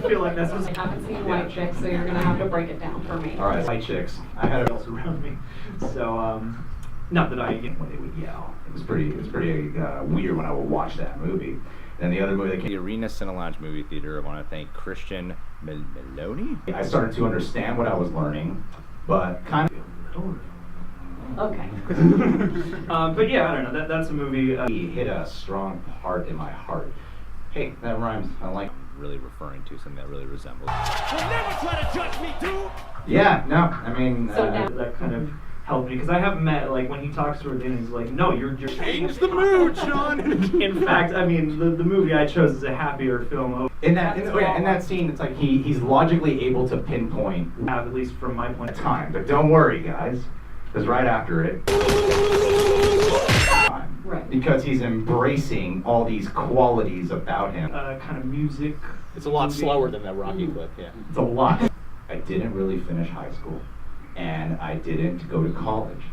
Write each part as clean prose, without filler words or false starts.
feel like that's what I haven't seen White Chicks, so you're gonna have to break it down for me. All right, White Chicks. I had else around me. So, not that when they would yell. It was pretty weird when I would watch that movie. And the other movie that came, The Arena Cinelounge Movie Theater. I want to thank Christian Meloni. I started to understand what I was learning, but kind of. Okay. But yeah, I don't know. That's a movie. He hit a strong part in my heart. Hey, that rhymes. I like. Really referring to something that really resembles. You'll never try to judge me, dude. Yeah, no, I mean. So that kind of helped me because I have met when he talks to her, then he's like, "No, you're just Change the mood, Sean." In fact, I mean, the movie I chose is a happier film. In that scene, it's like he's logically able to pinpoint, At least from my point of time. But don't worry, guys, because right after it. Right. Because he's embracing all these qualities about him. Kind of music. It's a lot slower than that Rocky clip, yeah. It's a lot. I didn't really finish high school, and I didn't go to college.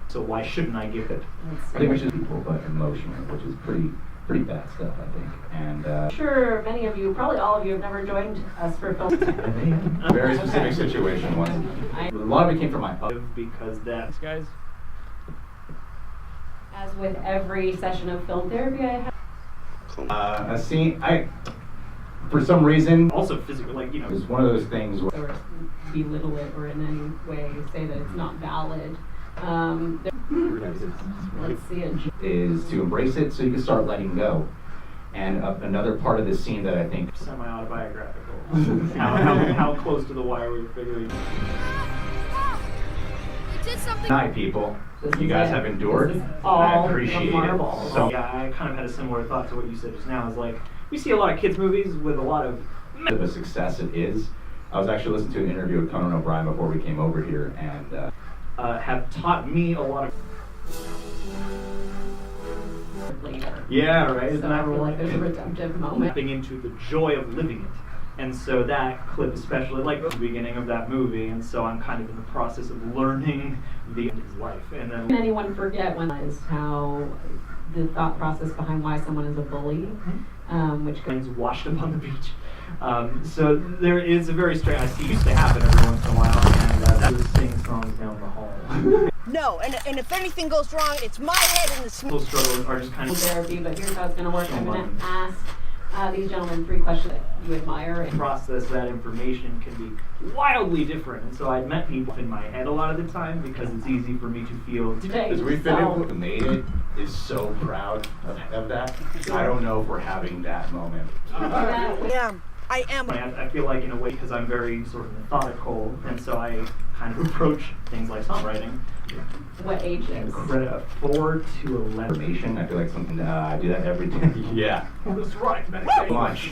So why shouldn't I give it? I think we should people, but emotional, which is pretty bad stuff, I think. And sure, many of you, probably all of you, have never joined us for film. very specific situation was. A lot of it came from my because that's Guys, As with every session of film therapy I have. a scene. For some reason, also physical, it was one of those things where Or belittle it or in any way say that it's not valid. Let's see it. is to embrace it so you can start letting go. And another part of this scene that I think semi-autobiographical. how close to the wire we were figuring. Night, people. This You is guys it. have endured. This is all I appreciate the marble. it. So Yeah, I kind of had a similar thought to what you said just now. Is like we see a lot of kids movies with a lot of of a success it is. I was actually listening to an interview with Conan O'Brien before we came over here, and have taught me a lot of. Later. Yeah, right. So Isn't I that feel like there's a redemptive moment. Tapping into the joy of living it, and so that clip especially like the beginning of that movie, and so I'm kind of in the process of learning his life, and then. Can anyone forget when is how the thought process behind why someone is a bully, which goes. Things washed up on the beach. So there is a very strange. I see it used to happen every once in a while, and that was sing songs down the hall. No, and if anything goes wrong, it's my head in the People struggles are just kind of Therapy, but here's how it's going to work. I'm going to ask these gentlemen 3 questions that you admire. And process that information can be wildly different, and so I'd met people in my head a lot of the time because it's easy for me to feel. as we who made it is so proud of that. I don't know if we're having that moment. I am. I feel like in a way because I'm very sort of methodical, and so I kind of approach things like songwriting. What age is? 4 to 11. Information. I feel like something. I do that every day. Yeah. That's right, man. Much.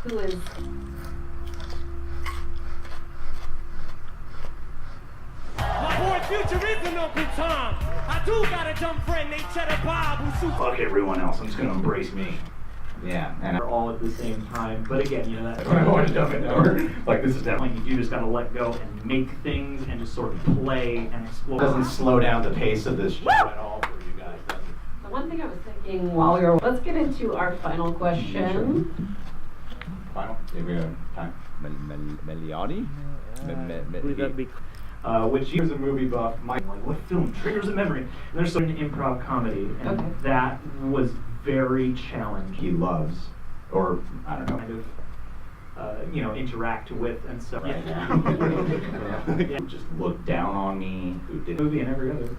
Who is? My boy Future is an Uncle Tom. I do got a dumb friend named Cheddar Bob who's super. Fuck everyone else. I'm just gonna embrace me. Yeah. And They're all at the same time, but again, that's when I want to dump it over. Like this is definitely. You just gotta let go and make things and just sort of play and explore. Doesn't slow down the pace of this show at all for you guys, does it? The one thing I was thinking while we were. Let's get into our final question. Final? If we have time. Meliotti? Which years a movie buff might like what film triggers a memory. And there's an improv comedy, and that was very challenging. He loves, or I don't know. Kind of, interact with, and so Just look down on me. Who did movie and every other.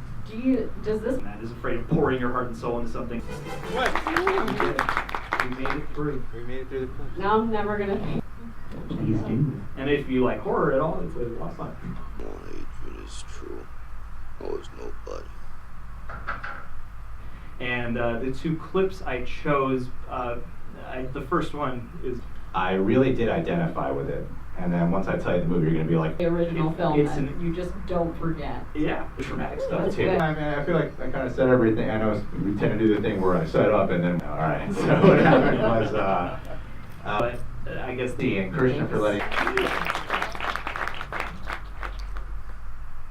Does this? That is afraid of pouring your heart and soul into something. What? We made it through. We made it through the clip. No, I'm never gonna. Please do. And if you like horror at all, it's a lot of fun. More hatred is true. Owes nobody. And the 2 clips I chose, the first one is. I really did identify with it, and then once I tell you the movie, you're gonna be like, The original film it's that an- you just don't forget. Yeah, traumatic stuff That's too. good. I mean, I feel like I kind of said everything. I know we tend to do the thing where I set up and then, all right. So what happened was, But I guess D and Christian for letting.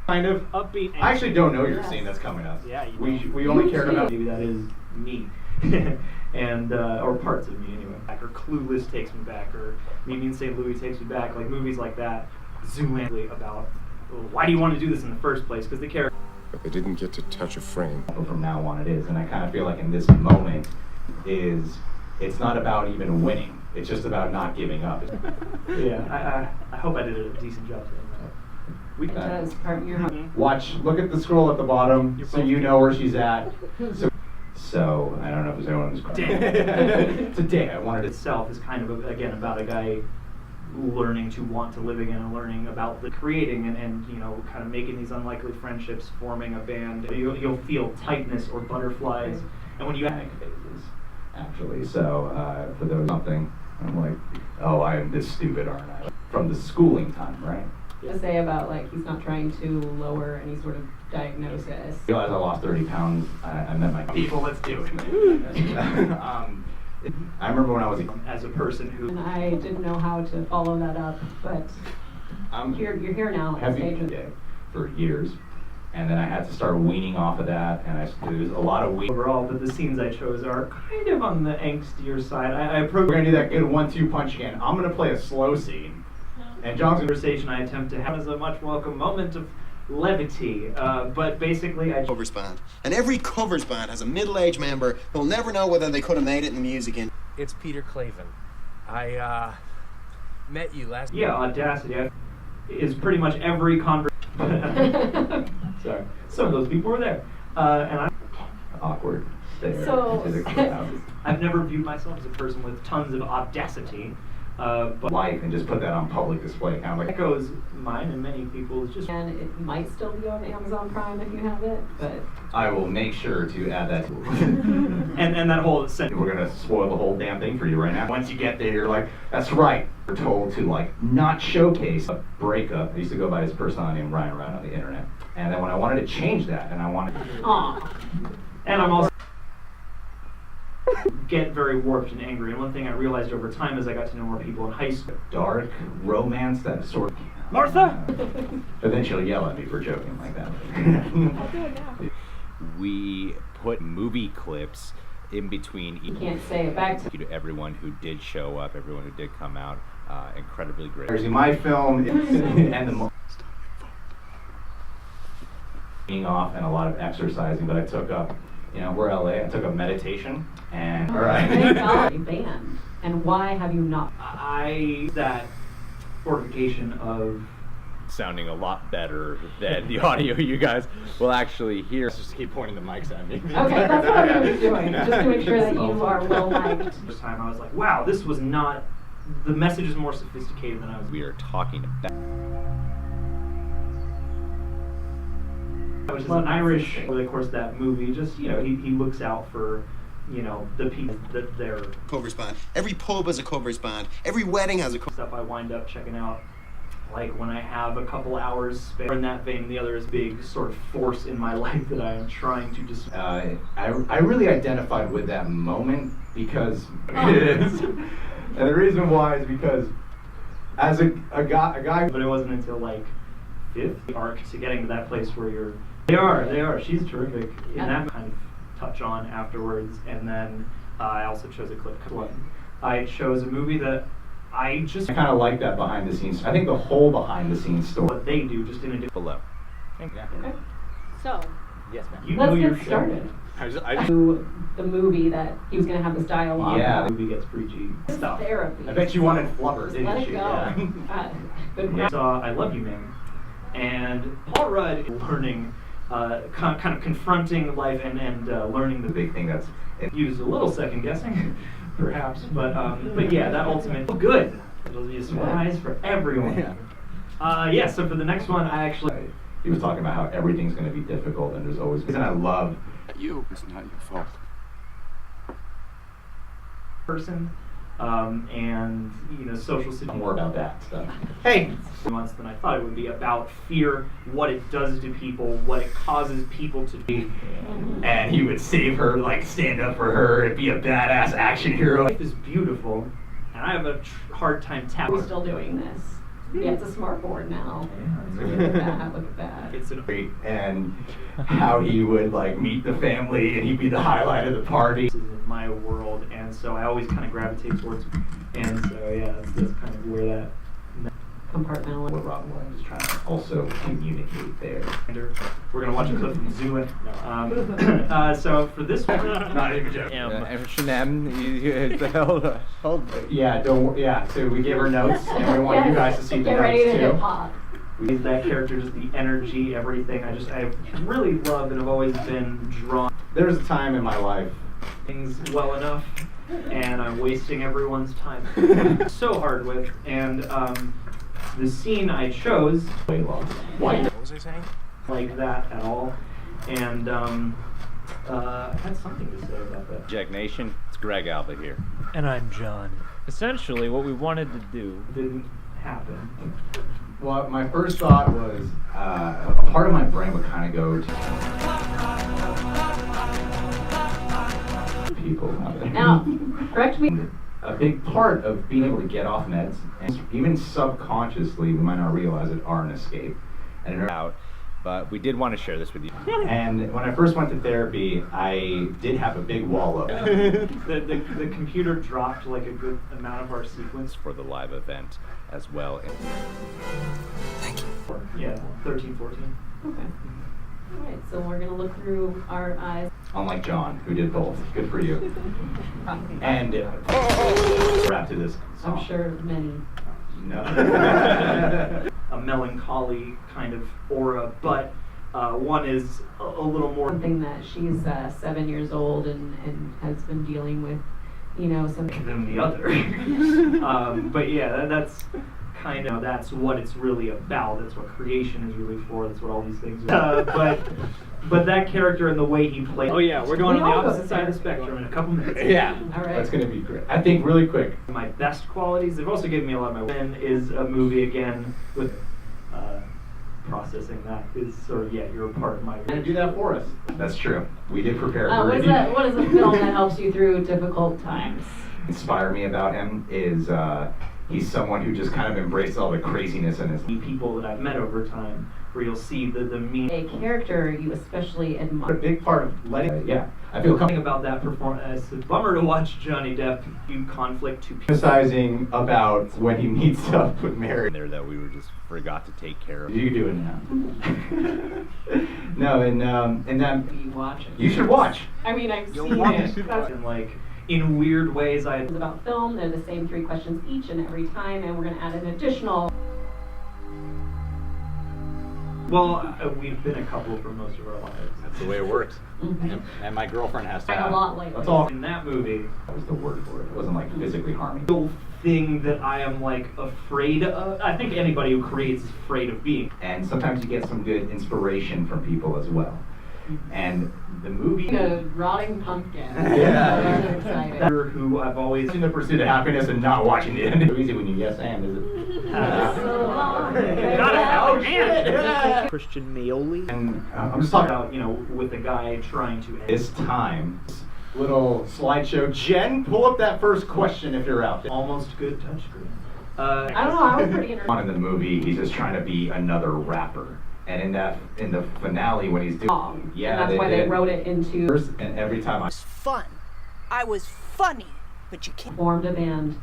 kind of upbeat. I actually don't know your scene that's coming up. Yeah, we only cared about. maybe that is me. and or parts of me anyway. Or Clueless takes me back, or Meet Me in St. Louis takes me back. Like movies like that, zoom in about why do you want to do this in the first place? Because the character. But they didn't get to touch a frame. From now on it is, and I kind of feel like in this moment it's not about even winning. It's just about not giving up. Yeah, I hope I did a decent job saying that. We It does. Look at the scroll at the bottom, so you know where she's at. So I don't know if there's anyone who's crying. Today I wanted to. Itself is kind of again about a guy learning to want to live again and learning about the creating and you know kind of making these unlikely friendships, forming a band. You'll feel tightness or butterflies, and when you Panic phases, actually. So for those something, I'm like, oh, I am this stupid, aren't I? From the schooling time, right? To say about like he's not trying to lower any sort of diagnosis. I realized I lost 30 pounds. I met my people. Let's do it. I remember when I was as a person who And I didn't know how to follow that up, but you're here now at heavy stage. day for years, and then I had to start weaning off of that, and there was a lot of overall, but the scenes I chose are kind of on the angstier side. I approach. We're gonna do that good 1-2 punch again. I'm gonna play a slow scene, and John's conversation I attempt to have is a much welcome moment of levity, but basically I covers band, and every covers band has a middle-aged member who'll never know whether they could have made it in the music industry. It's Peter Clavin. I met you last. Yeah, Audacity is pretty much every conversation. Sorry, some of those people were there, and I'm awkward. So I've never viewed myself as a person with tons of audacity. But life and just put that on public display, kind of like echoes mine and many people's. Just and it might still be on Amazon Prime if you have it, but I will make sure to add that. and that whole sentence. We're gonna spoil the whole damn thing for you right now. Once you get there, you're like, that's right. We're told to like not showcase a breakup. I used to go by his personality named Ryan around on the internet, and then when I wanted to change that, and I wanted, and I'm also. Get very warped and angry, and one thing I realized over time as I got to know more people in high school, dark romance that sort of Martha. But then she'll yell at me for joking like that. I'll do it now. We put movie clips in between. You can't say it back to everyone who did show up, everyone who did come out. Incredibly great. My film and the being off and a lot of exercising, but I took up. You know, we're LA. I took up meditation and band. And why have you not? That fortification of sounding a lot better than the audio you guys will actually hear. Let's just keep pointing the mics at me. Okay, that's what I'm going to be doing, just to make sure that you are well mic'd. This time I was like, wow, this was not. The message is more sophisticated than I was. We are talking about. Which is an Irish, over the course of that movie, just, you know, he looks out for, you know, the people that they're... Covers band. Every pub has a covers band. Every wedding has a covers stuff I wind up checking out, like when I have a couple hours spare. In that vein, the other is big sort of force in my life that I am trying to just... I really identified with that moment because it is. And the reason why is because as a guy... But it wasn't until like 5th arc to getting to that place where you're... They are. She's terrific. And that kind of touch on afterwards. And then I also chose a clip. I chose a movie that I kind of like that behind the scenes. I think the whole behind the scenes story. What they do, just in a different... Below. Yeah. Okay. So, yes, ma'am. Let's get started. The movie that he was going to have this dialogue. Yeah, the movie gets preachy stuff. Therapy. I bet you wanted flubber, didn't Let it you? go. Yeah. Saw I Love You Man. And Paul Rudd is learning, kind of confronting life and learning the big thing that's used a little second guessing, perhaps, but yeah, that ultimate good. It'll be a surprise for everyone. Yeah. So for the next one, I actually he was talking about how everything's going to be difficult, and there's always. And I love you. It's not your fault. Person. And you know, social situation. More about that stuff. Hey, months than I thought it would be about fear, what it does to people, what it causes people to do. And he would save her, like stand up for her, and be a badass action hero. Life is beautiful, and I have a hard time tapping. We're still doing this. Yeah, it's a smart board now. Look at that, look at that. It's an And how he would like meet the family and he'd be the highlight of the party. This is in my world, and so I always kind of gravitate towards, and so yeah, that's kind of where that. Compartmental. What Robin Williams is trying to also communicate there. We're gonna watch a clip from Zoo. No, so for this one, Not even joking. Yeah, don't. Yeah, so we gave her notes, and we want you guys to see the Get notes ready to too. hit pop. That character, just the energy, everything. I really love and have always been drawn There was a time in my life. things well enough, and I'm wasting everyone's time so hard with. And the scene I chose, Way long. What was I saying? like that at all, and I had something to say about that. Jack Nation, it's Greg Alba here. And I'm John. Essentially, what we wanted to do. Didn't happen. Well, my first thought was a part of my brain would kind of go to people out there. Now, correct me. A big part of being able to get off meds, and even subconsciously, we might not realize it, are an escape. And Out, but we did want to share this with you. And when I first went to therapy, I did have a big wall up. The computer dropped like a good amount of our sequence. For the live event as well. Yeah, 13, 14. Okay. Alright, so we're gonna look through our eyes. Unlike John, who did both. Good for you. And wrap to this song. I'm sure many. No. A melancholy kind of aura, but one is a little more. Something that she's 7 years old and has been dealing with, you know, some. Than the other. But yeah, that's kind of, that's what it's really about. That's what creation is really for. That's what all these things are. But that character and the way he played. Oh yeah, we're going on the opposite side of the spectrum in a couple minutes. Yeah. All right. That's gonna be great. I think really quick. My best qualities. They've also given me a lot of my win. Is a movie again with processing that is sort of, yeah, you're a part of my. And do that for us. That's true. We did prepare. What is a film that helps you through difficult times? Inspire me about him is he's someone who just kind of embraces all the craziness in his People that I've met over time, where you'll see the mean. A character you especially a admire. big part of letting I feel Something about that performance. It's a bummer to watch Johnny Depp do conflict to people. emphasizing about when he meets up with Mary. There that we were just forgot to take care of. You do it now. No, and then You watch it. you should watch. I mean, I've seen it. That's And like in weird ways, It's about film. They're the same 3 questions each and every time, and we're gonna add an additional. we've been a couple for most of our lives. That's the way it works. Mhm. And my girlfriend has to. A lot lately. That's all. In that movie, That was the word for it. It wasn't like physically harming. the thing that I am like afraid of. I think anybody who creates is afraid of being. And sometimes you get some good inspiration from people as well. And the movie. A rotting pumpkin. Yeah. I'm excited. Who I've always. In the pursuit of happiness and not watching the end. It's easy when you yes and, is it? Christian Maoli. And I'm just talking about About with the guy trying to. this time. Little slideshow. Jen, pull up that first question if you're out there. Almost good touchscreen. I don't know. I was pretty interested. On in the movie, he's just trying to be another rapper. And in the finale when he's doing And that's why they did. wrote it into. And every time I Fun. I was funny, but you can't. Formed a band,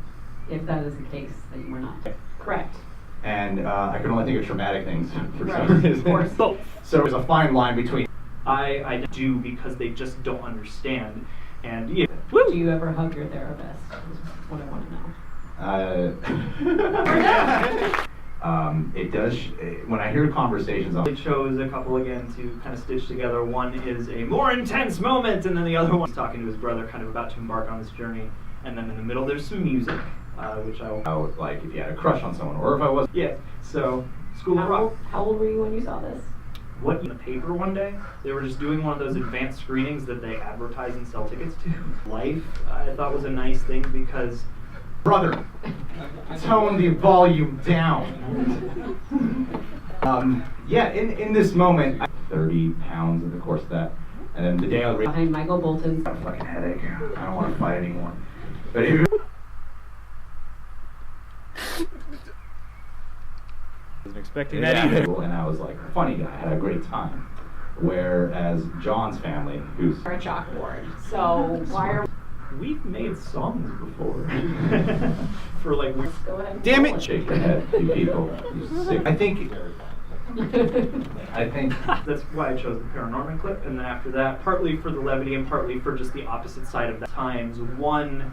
if that is the case, that you were not. Correct. and I can only think of traumatic things for Right, some of reason. course. Both. So there's a fine line between. I do because they just don't understand. And yeah. Do you ever hug your therapist? Is what I want to know. It does. When I hear conversations, They chose a couple again to kind of stitch together. One is a more intense moment, and then the other one's talking to his brother, kind of about to embark on this journey. And then in the middle, there's some music, which I'll. like if you had a crush on someone, or if I was. Yeah. So School of Rock. How old were you when you saw this? What, in the paper one day, they were just doing one of those advanced screenings that they advertise and sell tickets to. Life, I thought, was a nice thing because. Brother, tone the volume down. Yeah, in this moment, 30 pounds in the course of that, and then the day I was Behind Michael Bolton's. got a fucking headache. I don't want to fight anymore. But if expecting that either. And I was like a funny guy, had a great time. Whereas John's family, who's Or a chalkboard. So why are We've made songs before. For like, go ahead. damn it, shake your head, you people. You sick. I think that's why I chose the Paranorman clip, and then after that, partly for the levity and partly for just the opposite side of the times. One,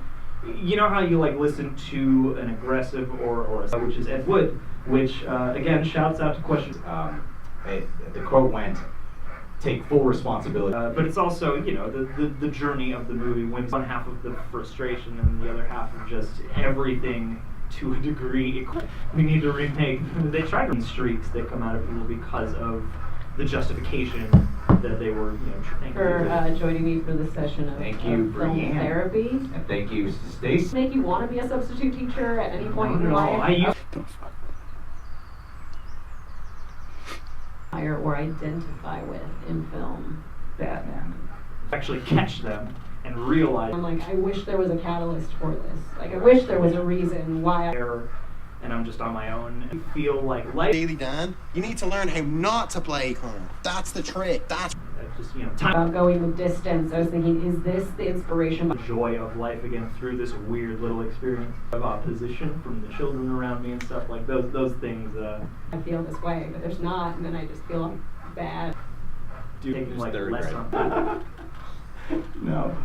you know how you like listen to an aggressive or a, which is Ed Wood, which again shouts out to questions. the quote went, "Take full responsibility." But it's also, you know, the journey of the movie, when one half of the frustration and the other half of just everything to a degree. We need to remake. They tried to streaks that come out of people because of the justification that they were, you know, For joining me for this session of, Thank you, of film Brianne. therapy. And thank you, Stace. Make you want to be a substitute teacher at any point in your life? I used or identify with in film. Batman. actually catch them and realize. I'm like, I wish there was a catalyst for this. Like, I wish there was a reason why. And I'm just on my own. I feel like life. Daily Dan, you need to learn how not to play Connor. That's the trick. That's just, you know, time. About going the distance, I was thinking, is this the inspiration? The joy of life again through this weird little experience of opposition from the children around me and stuff like those things. I feel this way, but there's not, and then I just feel bad. Taking like less on. No.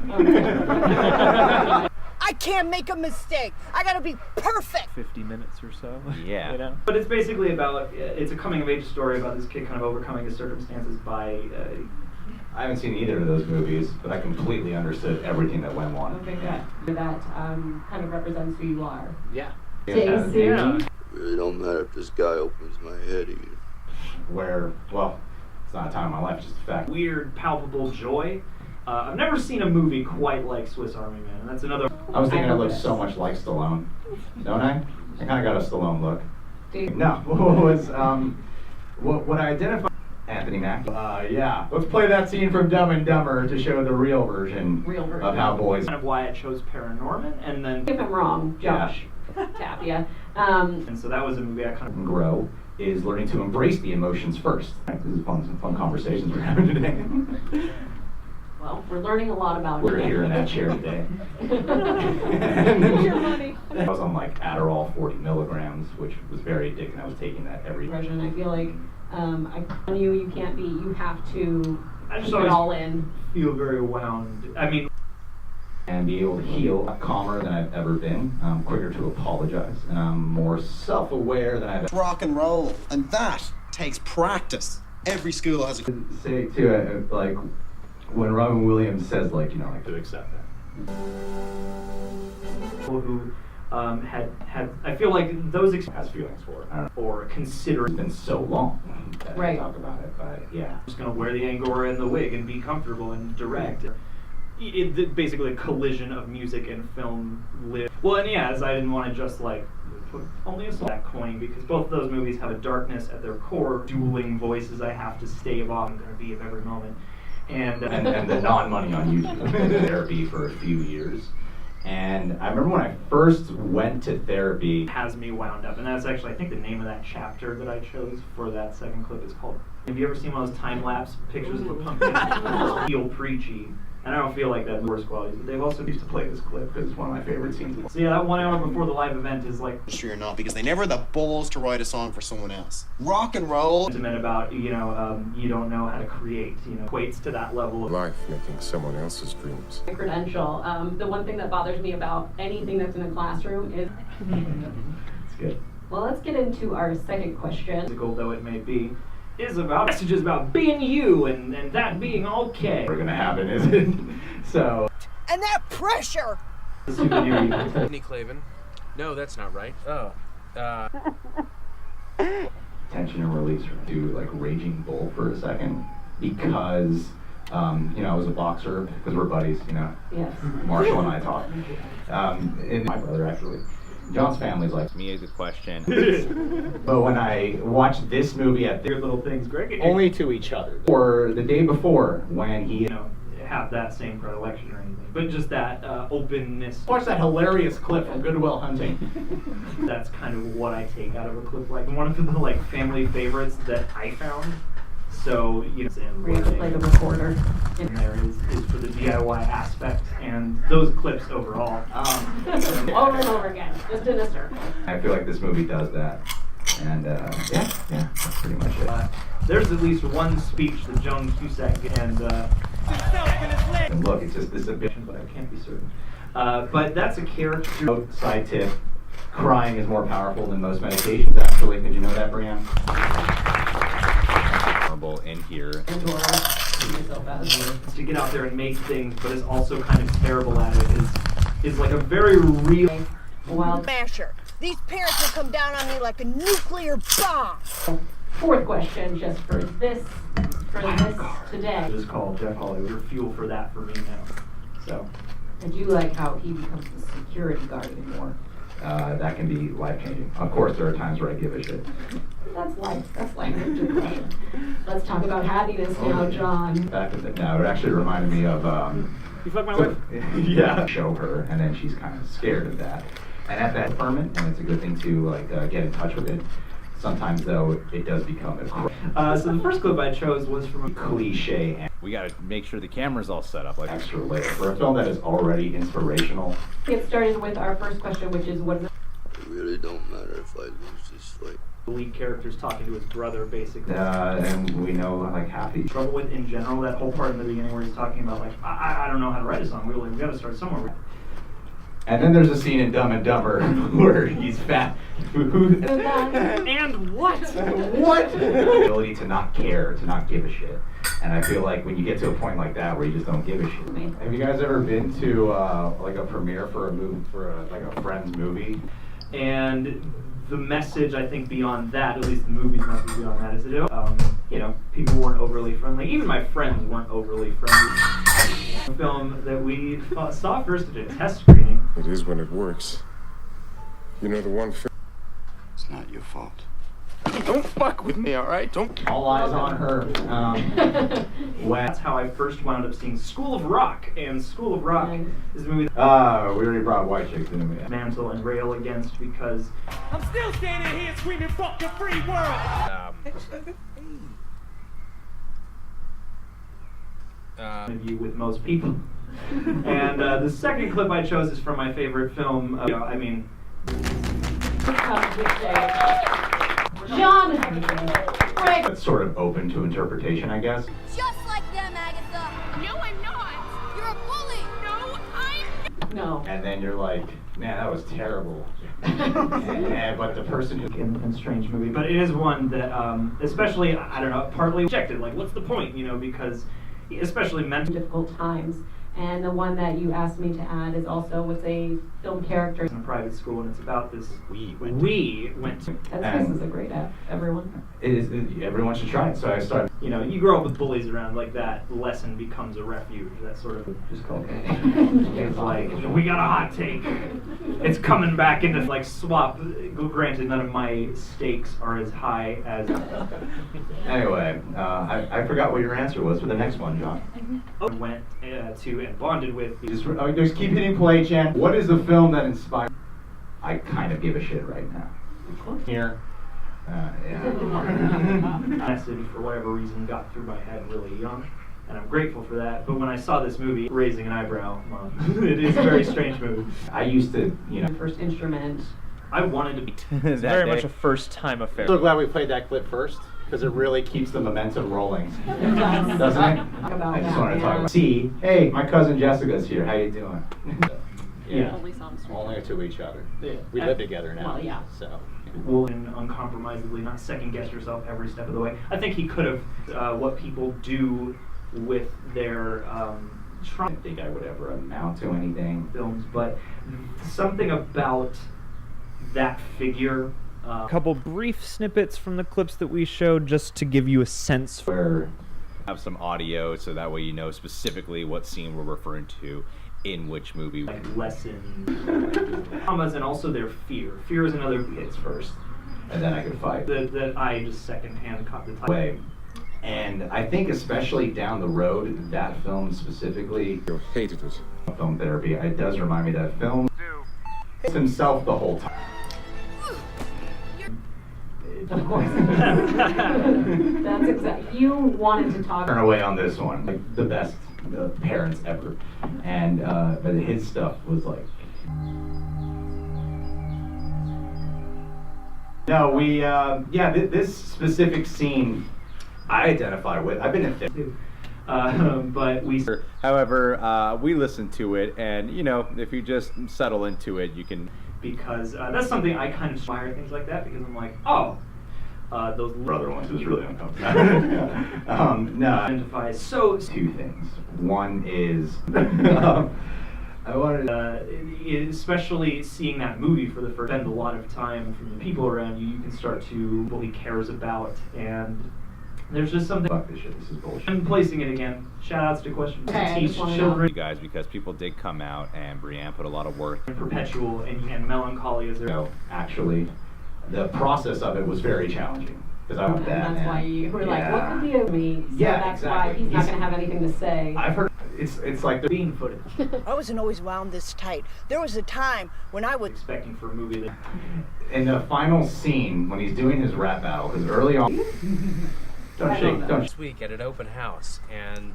I can't make a mistake. I gotta be perfect. 50 minutes or so. Yeah. You know? But it's basically about, it's a coming of age story about this kid kind of overcoming his circumstances by. I haven't seen either of those movies, but I completely understood everything that went on. Okay, good. That kind of represents who you are. Yeah. Daisy. It really don't matter if this guy opens my head either. Where, well, it's not a time in my life, just a fact. Weird, palpable joy. I've never seen a movie quite like Swiss Army Man, and that's another. I was thinking it looked so much like Stallone, don't I? I kind of got a Stallone look. No, what I identified. Anthony Mackie. Yeah. Let's play that scene from Dumb and Dumber to show the real version of how boys. Kind of why I chose Paranorman, and then. If I'm wrong, Josh. Tapia. And so that was a movie I kind of. Grow is learning to embrace the emotions first. This is some fun conversations we're having today. Well, we're learning a lot about We're here in that chair today. Your money. I was on like Adderall 40 milligrams, which was very addicting. I was taking that every. I feel like you can't be. You have to I just keep it all in. Feel very wound. I mean. And be able to heal calmer than I've ever been. I'm quicker to apologize, and I'm more self-aware than I've ever. rock and roll, and that takes practice. Every school has a. Say too, like when Robin Williams says, like, you know, like to accept that. People who had I feel like those has feelings for it, or consider. It's been so long that I talk about it, but yeah. I'm just gonna wear the angora and the wig and be comfortable and direct. Basically a collision of music and film live. Well, and yeah, as I didn't want to just like put only a that coin, because both of those movies have a darkness at their core, dueling voices I have to stave off. I'm gonna be of every moment, and the non-money on YouTube. Therapy for a few years, and I remember when I first went to therapy. Has me wound up, and that's actually, I think, the name of that chapter that I chose for that second clip is called. Have you ever seen one of those time-lapse pictures of a pumpkin? Feel preachy. And I don't feel like that in the worst qualities, but they've also used to play this clip because it's one of my favorite scenes. So yeah, that 1 hour before the live event is like. Sure or not, because they never had the balls to write a song for someone else. Rock and roll. Sentiment about, you know, you don't know how to create, you know, equates to that level of life making someone else's dreams. My credential. The one thing that bothers me about anything that's in a classroom is. It's good. Well, let's get into our second question. Physical though it may be, is about messages about being you and that being okay. We're gonna have it, is it? So. And that pressure. Andy Clavin. No, that's not right. Oh. Tension and release. Do like Raging Bull for a second, because you know, I was a boxer, because we're buddies, you know. Yes. Marshall and I talk. And my brother actually. John's family's like me is a question. But when I watched this movie at Weird little things, Greg. Only to each other. or the day before when he, You know, have that same predilection or anything. but just that openness. Watch that hilarious clip from Good Will Hunting. That's kind of what I take out of a clip. Like one of the like family favorites that I found. So you know, Where you have to play the recorder. in there is for the DIY aspect and those clips overall. Over and over again, just in a circle. I feel like this movie does that. And yeah, that's pretty much it. There's at least one speech that Joan Cusack and look, it's just this a bit, but I can't be certain. But that's a character. Side tip: crying is more powerful than most medications. Actually, did you know that, Brianne? In here. To get out there and make things, but is also kind of terrible at it. Is like a very real. Well, Smasher. These parents will come down on me like a nuclear bomb. fourth question, just for this today. It is called Jeff Hollywood. Fuel for that for me now. So. I do like how he becomes the security guard anymore. That can be life-changing. Of course, there are times where I give a shit. That's life. Let's talk about happiness now, John. No, it actually reminded me of. You fuck my wife? Yeah. Show her, and then she's kind of scared of that. And at that ferment, and it's a good thing to like get in touch with it. Sometimes, though, it does become a so the first clip I chose was from a cliche. And we gotta make sure the camera's all set up. Like extra layer for a film that is already inspirational. Get started with our first question, which is what is it? It really don't matter if I lose this fight. The lead character's talking to his brother, basically. And we know like half the trouble with in general, that whole part in the beginning where he's talking about like, I don't know how to write a song. We gotta start somewhere. And then there's a scene in Dumb and Dumber where he's fat. And what? What? Ability to not care, to not give a shit. And I feel like when you get to a point like that where you just don't give a shit. Have you guys ever been to like a premiere for a movie, like a friend's movie? And the message, I think, beyond that, at least the movie's message beyond that, is that you know, people weren't overly friendly. Even my friends weren't overly friendly. A film that we saw first at a test screening. It is when it works. You know the one film. It's not your fault. Don't fuck with me, all right? Don't. All eyes on her. That's how I first wound up seeing School of Rock. And School of Rock is a movie we already brought White Chicks, didn't we? mantle and rail against because I'm still standing here screaming, fuck the free world. view with most people. And the second clip I chose is from my favorite film. I mean, John. It's sort of open to interpretation, I guess. Just like them, Agatha. No, I'm not. You're a bully. No, I'm. No. And then you're like, man, that was terrible. But the person who in strange movie, but it is one that, especially I don't know, partly rejected. Like, what's the point? You know, because especially mental difficult times. And the one that you asked me to add is also with a film character. in a private school, and it's about this. We went to. This is a great app, everyone. Everyone should try it. So I started. You know, you grow up with bullies around, like that lesson becomes a refuge. That sort of just called. It's like, we got a hot take. It's coming back into like swap. Granted, none of my stakes are as high as. Anyway, I forgot what your answer was for the next one, John. Went to and bonded with. Just keep hitting play, Jen. What is the film that inspired? I kind of give a shit right now. Here. Message for whatever reason got through my head really young, and I'm grateful for that. But when I saw this movie, raising an eyebrow, it is a very strange movie. I used to, you know, First instrument. I wanted to be. It's very much a first-time affair. So glad we played that clip first, because it really keeps the momentum rolling, It does. doesn't it? Talk about I just that, want to talk yeah. about. See, hey, my cousin Jessica's here. How you doing? Yeah. only to each other. Yeah. We live together now. Well, yeah. So. Well, and uncompromisingly, not second guess yourself every step of the way. I think he could have what people do with their I don't think I would ever amount to anything. films, but something about that figure. A couple brief snippets from the clips that we showed just to give you a sense for Where have some audio so that way you know specifically what scene we're referring to in which movie. Like lessons, traumas, and also their fear. Fear is another hits first, and then I could fight. that I just secondhand caught the time. Way. And I think especially down the road, that film specifically, You hated it. film therapy, it does remind me that film is himself the whole time. Of course. That's exactly. You wanted to talk. Turn away on this one, like the best parents ever, and but his stuff was like. No, we this specific scene, I identify with. I've been in therapy, but we. However, we listened to it, and you know, if you just settle into it, you can. Because that's something I kind of admire, things like that, because I'm like, oh, those Brother ones was really uncomfortable. No, identify so. Two things. One is I wanted, especially seeing that movie for the first, spend a lot of time from the people around you. You can start to what he cares about, and there's just something. Fuck this shit. This is bullshit. I'm placing it again. Shout outs to questions Okay, to I teach just wanna children. You guys, because people did come out, and Brianne put a lot of work. Perpetual and melancholy is there. No, actually, the process of it was very challenging because I And that's why you were like, what could be of me? So Yeah, that's exactly. why he's not going to have anything to say. I've heard it's like the Bean footage. I wasn't always wound this tight. There was a time when I would. Expecting for a movie that. in the final scene when he's doing his rap battle, because early on. Don't shake. Don't. This week at an open house, and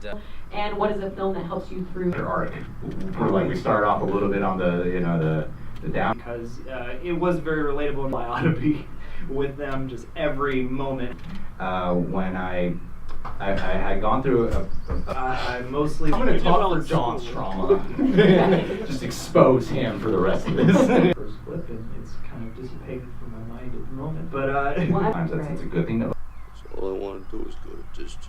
And what is a film that helps you through? Their arc. Where like we start off a little bit on the down. Because it was very relatable, and I ought to be with them just every moment. When I had gone through I mostly. I'm going to talk for John's trauma. Just expose him for the rest of this. First clip, and it's kind of dissipated from my mind at the moment. But Sometimes that's a good thing to. So all I want to do is go to distance.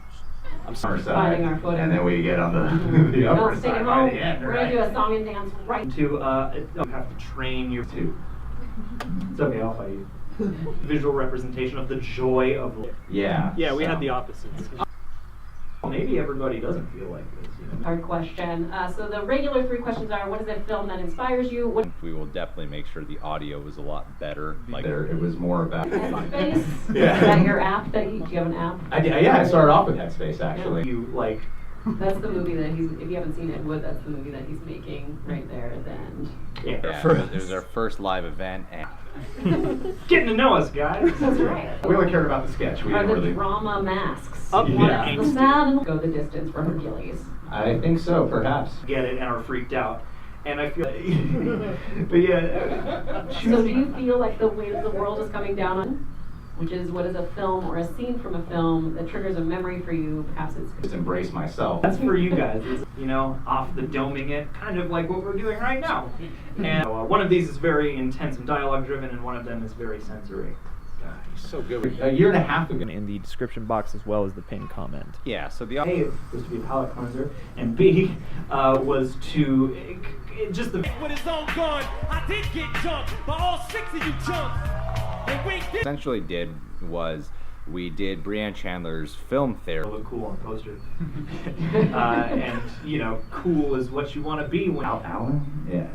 I'm sorry, Finding our footing. and then we get on the the upper Don't stay side at by home. the end, We're right? going to do a song and dance right. to you have to train your Two. It's okay, I'll fight you. Visual representation of the joy of life. Yeah. Yeah, we so. had the opposites. Maybe everybody doesn't feel like this. You know? Hard question. So the regular 3 questions are: what is a film that inspires you? What We will definitely make sure the audio was a lot better. Like There, it was more about. Headspace? Yeah. Is that your app? Do you have an app? I started off with Headspace actually. You like. That's the movie that he's. If you haven't seen it, that's the movie that he's making right there at the end. Yeah. it was our first live event, and Getting to know us, guys. That's right. We only cared about the sketch. We Are didn't the really. drama masks? Up One yeah. is the sad and go the distance for Hercules. I think so, perhaps. Get it and are freaked out. And I feel. But yeah. So do you feel like the way the world is coming down on, which is what is a film or a scene from a film that triggers a memory for you? Perhaps it's. Just embrace myself. That's for you guys. It's, off the doming it, kind of like what we're doing right now. And one of these is very intense and dialogue driven, and one of them is very sensory. So good. A year and a half ago. In the description box as well as the pinned comment. yeah. So the A was to be a palate cleanser, and B was to just the. With his own gun, I did get jumped by all 6 of you chumps. And we did. essentially did was we did Brianne Chandler's film therapy. Look cool on the poster. And cool is what you want to be when. Alan? Yeah.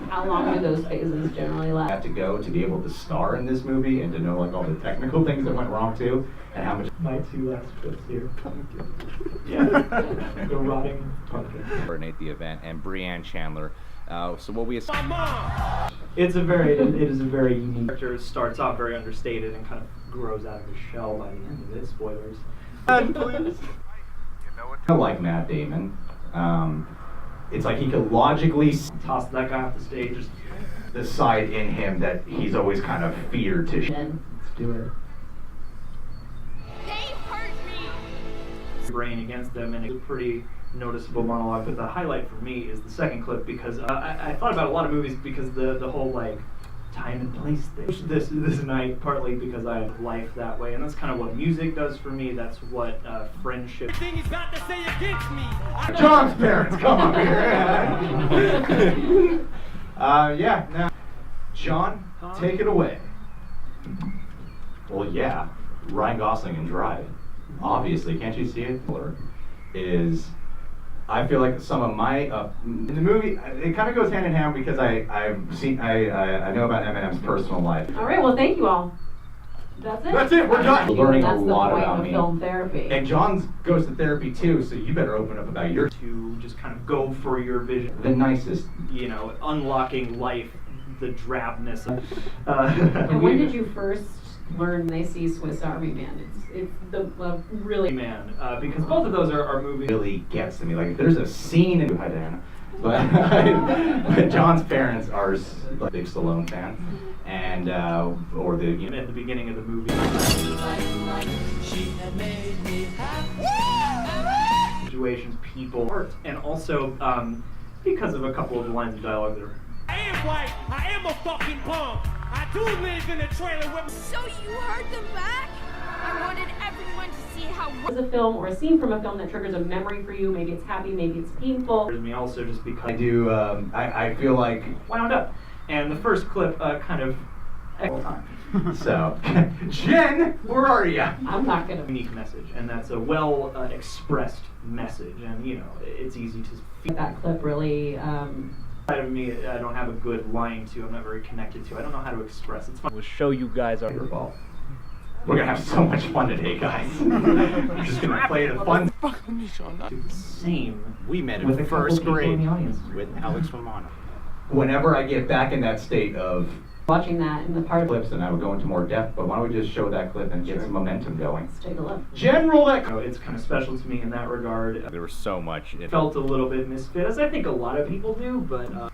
How long do those phases generally I last? had to go to be able to star in this movie and to know like all the technical things that went wrong too, and how much. My 2 last clips here. Yeah. The rotting pumpkin. Coordinate the event, and Brianne Chandler. So what we My mom. It is a very unique character. Starts off very understated and kind of grows out of his shell by the end of it. Spoilers. Please. I like Matt Damon. It's like he could logically Toss that guy off the stage. Just the side in him that he's always kind of feared to. Then let's do it. They hurt me. Brain against them, and it's a pretty noticeable monologue. But the highlight for me is the second clip because I thought about a lot of movies because the whole like time and place thing. This night partly because I have life that way, and that's kind of what music does for me. That's what friendship. Thing he's about to say against me. John's parents, come on here. Yeah. Now, John, take it away. Well, yeah, Ryan Gosling in Drive. Obviously, can't you see it? Is I feel like some of my in the movie it kind of goes hand in hand because I know about Eminem's personal life. all right. Well, thank you all. That's it. That's it. We're done. Learning a That's the lot point about of me. film therapy. And John goes to therapy too, so you better open up about your. To just kind of go for your vision. The nicest. You know, unlocking life, the drabness of. And when did you first learn they see Swiss Army Man? It's the really man, because both of those are movies. Really gets to me. Like there's a scene in Hi Diana, but John's parents are a big Stallone fan, and or the At the beginning of the movie. Situations, people, art, and also because of a couple of the lines of dialogue that are. I am white. I am a fucking punk. I do live in a trailer with. So you heard them back? I wanted everyone to see how. Is a film or a scene from a film that triggers a memory for you? Maybe it's happy, maybe it's painful. Me also just because I do. I feel like wound up, and the first clip kind of. So, Jen, where are you? I'm not gonna. Unique message, and that's a well expressed message, and you know it's easy to. That clip really. Side of me, I don't have a good line to. I'm not very connected to. I don't know how to express. It's fun. We'll show you guys our Ball. We're gonna have so much fun today, guys. We're just gonna play the fun. Same. We met with in a first couple people in grade the audience. with Alex Romano. Whenever I get back in that state of Watching that in the part of clips, and I would go into more depth, but why don't we just show that clip and get some momentum going? Let's take a look. Jen, roll that. You know, it's kind of special to me in that regard. There was so much. It felt a little bit misfit, as I think a lot of people do, but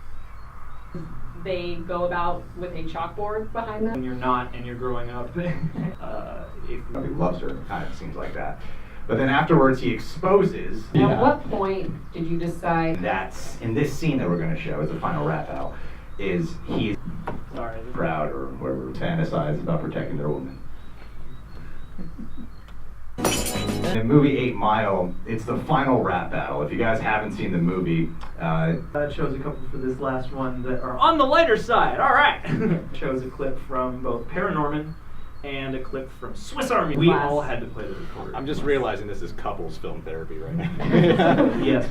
They go about with a chalkboard behind them. when you're not and you're growing up, if He loves her. Kind of seems like that. But then afterwards, he exposes. At what point did you decide? That's in this scene that we're going to show as the final rap out. Is he's proud or whoever fantasize about protecting their woman. In the movie 8 Mile, it's the final rap battle. If you guys haven't seen the movie, that shows a couple for this last one that are on the lighter side. All right. Shows a clip from both Paranorman and a clip from Swiss Army. We all had to play the recorder. I'm just realizing this is couples film therapy right now. Yes.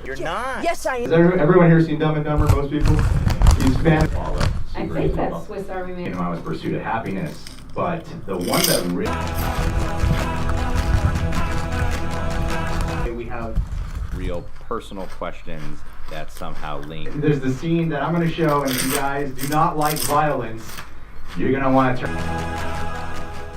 You're not. Yes, I am. has everyone here seen Dumb and Dumber? Most people. He's fan. I think that's Swiss Army Man. You know, I was Pursuit of Happiness, but the one that really we have real personal questions that somehow link. There's the scene that I'm going to show, and if you guys do not like violence, you're going to want to turn.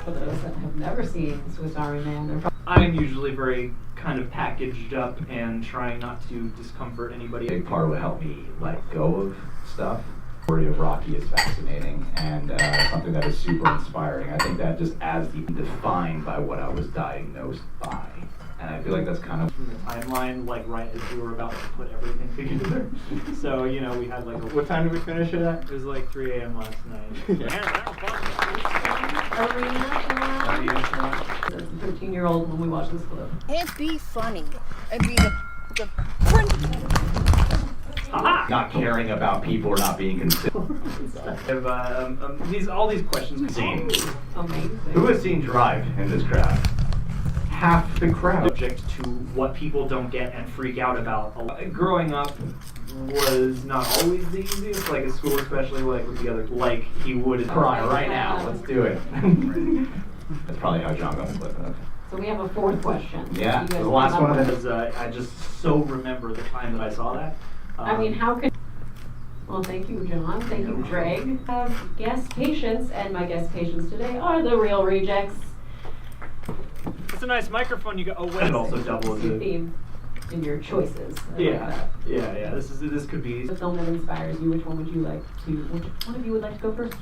For those that have never seen Swiss Army Man, they're I'm usually very kind of packaged up and trying not to discomfort anybody. A big part would help me let go of stuff. The story of Rocky is fascinating and something that is super inspiring. I think that just as defined by what I was diagnosed by. And I feel like that's kind of from the timeline, like right as we were about to put everything together. So, you know, we had like a... What time did we finish it at? It was like 3 a.m. last night. As a 13-year-old when we watched this clip. Can't be funny and be the not caring about people or not being considerate. All these questions. Seen. Amazing. Who has seen Drive in this crowd? Half the crowd. Subject to what people don't get and freak out about. Growing up was not always the easiest, like at school, especially like with the other, like he would cry right now. Let's do it. That's probably how John got the clip of. So we have a fourth question. Yeah, You guys the last came up one of with- them. I just so remember the time that I saw that. I mean, how could... Well, thank you, John. Thank you, Greg. Guest patients, and my guest patients today are the Real Rejects. It's a nice microphone you got. Oh, wait. It also double as a theme in your choices. I like Yeah, that. yeah. This could be The film that inspires you. Which one would you like to? Which one of you would like to go first?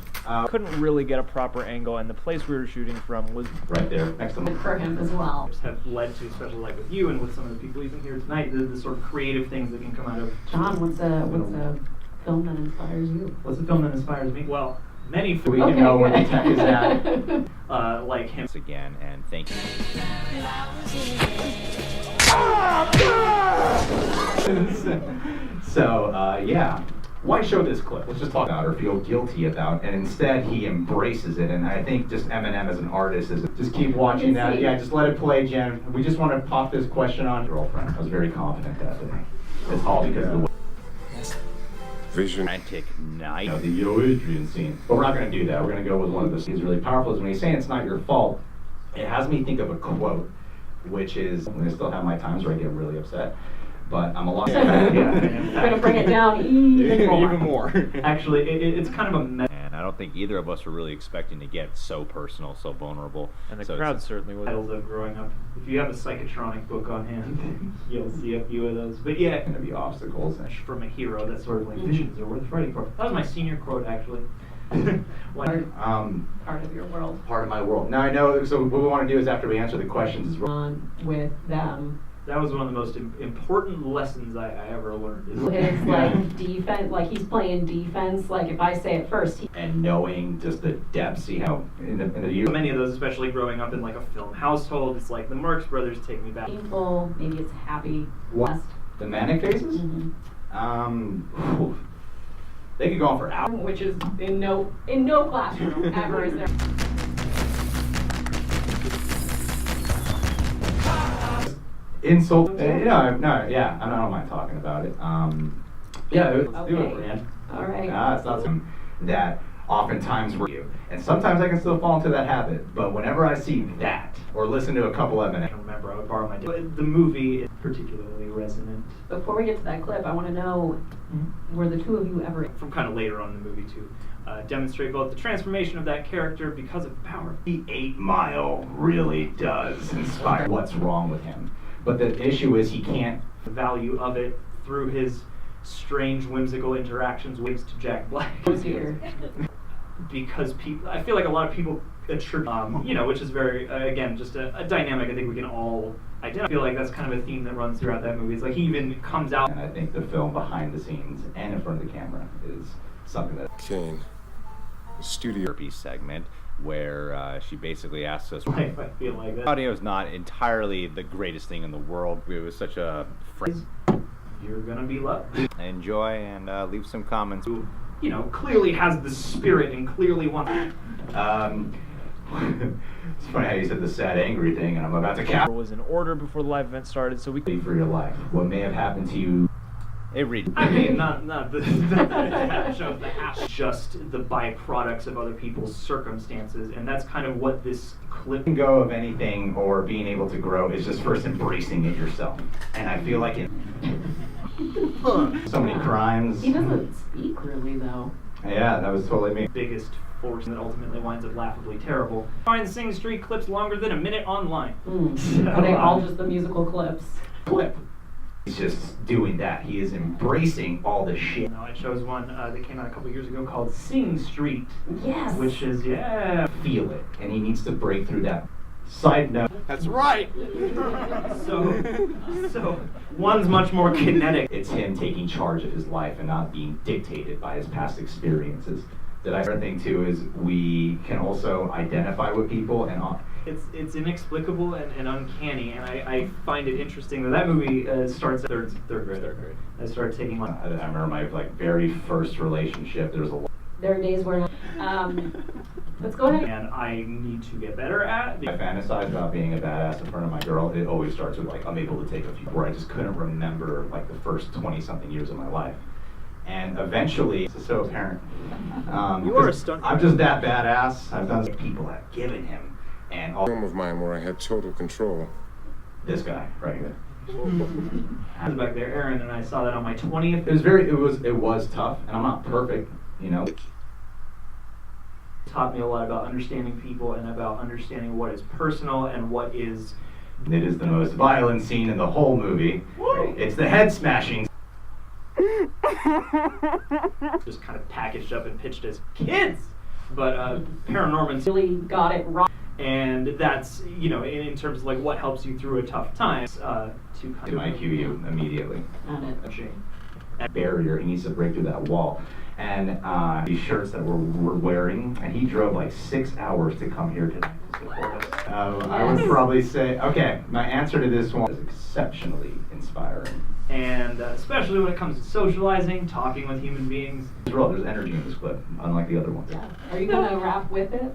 couldn't really get a proper angle, and the place we were shooting from was right there next to me. For him as well. have led to, especially like with you and with some of the people even here tonight, the sort of creative things that can come out of. John, what's a film that inspires you? What's a film that inspires me? Well, many. We can know where the tech is at. Like him. Again, and thank you. So, yeah. Why show this clip? Let's just talk about or feel guilty about, and instead he embraces it. And I think just Eminem as an artist is just keep watching that. Yeah, just let it play, Jen. We just want to pop this question on girlfriend. I was very confident that day. It's all because of the way. vision. Romantic night. You know, the Yo Adrian scene. But we're not going to do that. We're going to go with one of the scenes really powerful. Is when he's saying it's not your fault, it has me think of a quote, which is, I still have my times where I get really upset, but I'm a lot. We're gonna bring it down even more. Actually, it's kind of a and I don't think either of us were really expecting to get so personal, so vulnerable. And the So crowd it's- certainly was. titles of growing up. If you have a psychotronic book on hand, you'll see a few of those. But yeah, Going to be obstacles. from a hero, that's sort of like visions are worth fighting for. That was my senior quote, actually. Part of your world. Part of my world. Now I know. So what we want to do is after we answer the questions is On with them. That was one of the most important lessons I ever learned. His like defense, like he's playing defense. Like if I say it first, and knowing just the depths. See how in the year. Many of those, especially growing up in like a film household, it's like the Marx Brothers take me back. painful, maybe it's happy. What? The manic phases? They could go on for hours. Which is in no classroom ever is there. Insult. I don't mind talking about it. Yeah, let's do it, Okay. Brianne. All right. It's not something that oftentimes we're you. And sometimes I can still fall into that habit. But whenever I see that, or listen to a couple of minutes. I remember I would borrow my the movie is particularly resonant. Before we get to that clip, I want to know, were the two of you ever From kind of later on in the movie to demonstrate both the transformation of that character because of power. The 8 Mile really does inspire what's wrong with him. But the issue is he can't. The value of it through his strange, whimsical interactions with to Jack Black. here? Because people, I feel like a lot of people attribute, which is very, again, just a dynamic I think we can all identify. I feel like that's kind of a theme that runs throughout that movie. It's like he even comes out. And I think the film behind the scenes and in front of the camera is something that. Kane, the studio piece segment where she basically asks us. Life, I feel like that. Audio is not entirely the greatest thing in the world. It was such a phrase. You're gonna be loved. Enjoy and leave some comments. Who, clearly has the spirit and clearly wants. It's funny how you said the sad, angry thing, and I'm about to count. Was in order before the live event started, so we could. For your life, what may have happened to you. I mean, not the that shows the hash, just the byproducts of other people's circumstances, and that's kind of what this clip. Letting go of anything or being able to grow is just first embracing it yourself, and I feel like it. So many crimes. He doesn't speak really though. Yeah, that was totally me. Biggest force that ultimately winds up laughably terrible. Find Sing Street clips longer than a minute online. Are they all just the musical clips? Clip. He's just doing that. He is embracing all the shit. I chose one that came out a couple years ago called Sing Street. Yes. Which is, feel it, and he needs to break through that. Side note. That's right. So one's much more kinetic. It's him taking charge of his life and not being dictated by his past experiences. The other thing too is we can also identify with people and. It's inexplicable and uncanny, and I find it interesting that movie starts at third grade. I started taking one. I remember my very first relationship. There was a. There are days where. Let's go ahead. And I need to get better at. I fantasize about being a badass in front of my girl. It always starts with I'm able to take a few. Where I just couldn't remember the first 20-something years of my life. And eventually, it's so apparent. You are a stunt. I'm just that badass. I've done people have given him. And all film of mine where I had total control. This guy right here. I was back there, Aaron, and I saw that on my 20th. It was tough, and I'm not perfect, Taught me a lot about understanding people and about understanding what is personal and what is. It is the most violent scene in the whole movie. Woo! It's the head smashing. Just kind of packaged up and pitched as kids, but Paranorman's really got it right. And that's, in terms of what helps you through a tough time, to kind It might cue you immediately. That barrier, he needs to break through that wall. And these shirts that we're wearing, and he drove 6 hours to come here tonight to support us. I would probably say, okay, my answer to this one is exceptionally inspiring. And especially when it comes to socializing, talking with human beings. There's energy in this clip, unlike the other ones. Yeah. Are you gonna rap with it?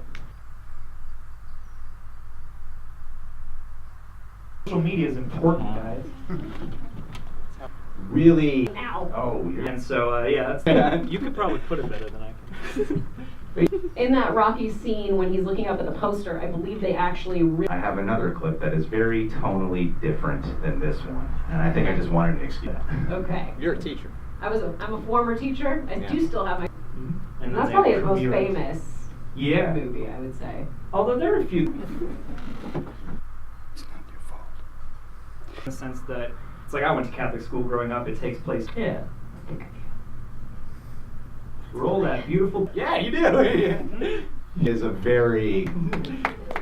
Social media is important, guys. really. Ow. Oh, And so, yeah, that's, you could probably put it better than I can. In that Rocky scene when he's looking up at the poster, I believe they actually. I have another clip that is very tonally different than this one, and I think I just wanted to explain that. Okay. You're a teacher. I'm a former teacher. I do still have my. And That's then probably they his most premiered- famous Yeah. movie, I would say. Although there are a few. It's not your fault. In the sense that it's like I went to Catholic school growing up. It takes place. Yeah. Roll that beautiful. Yeah, you do. He is a very.